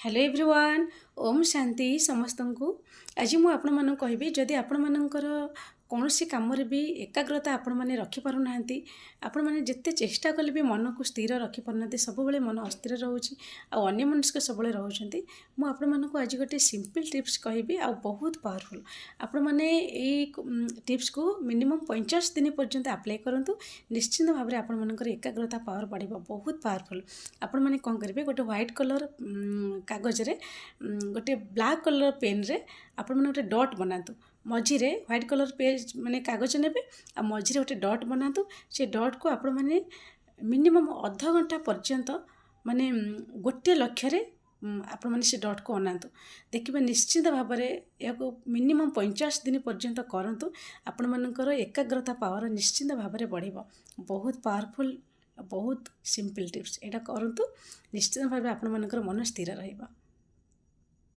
Hello everyone Om Shanti समस्त को आज मुझे आपण मानक कहबी जदि आपण मानकर कौन सी कम भी एकाग्रता आपण मैंने रखिपार ना आपण मैंने जिते चेष्टा कले भी मन को स्थिर रखिपार सब मन अस्थिर रोचे अन्य मनुष्य सब रोचे मुझे आज गोटे सिंपल टिप्स कहबी आ बहुत पावरफुल आपण मैंने टिप्स को मिनिमम 50 दिन पर्यंत अप्लाई करूँ निश्चिंत भाव में आपण मानकर एकाग्रता पावर बढ़ बहुत पावरफुल आपण मैंने कौन करेंगे गोटे व्हाइट कलर कागज रे गोटे ब्लैक कलर पेन रे आपण मैंने गोटे डॉट बनातु मझिरे व्हाइट कलर पेज माने कागज नेबे आ मझिरे गोटे डॉट बनातु से डॉट को आपण मैंने मिनिमम आधा घंटा पर्यंत माने गोटे लक्ष्य रे आपण मैंने से डॉट को अनातु देखिए निश्चित भाव में या मिनिमम 50 दिन पर्यंत करंतु आपण मानकर एकाग्रता पावर निश्चित भाव में बढ़ बहुत पावरफुल बहुत सिंपल टिप्स एटा करंतु निश्चित भाव आपण मानकर मन स्थिर रहिबा।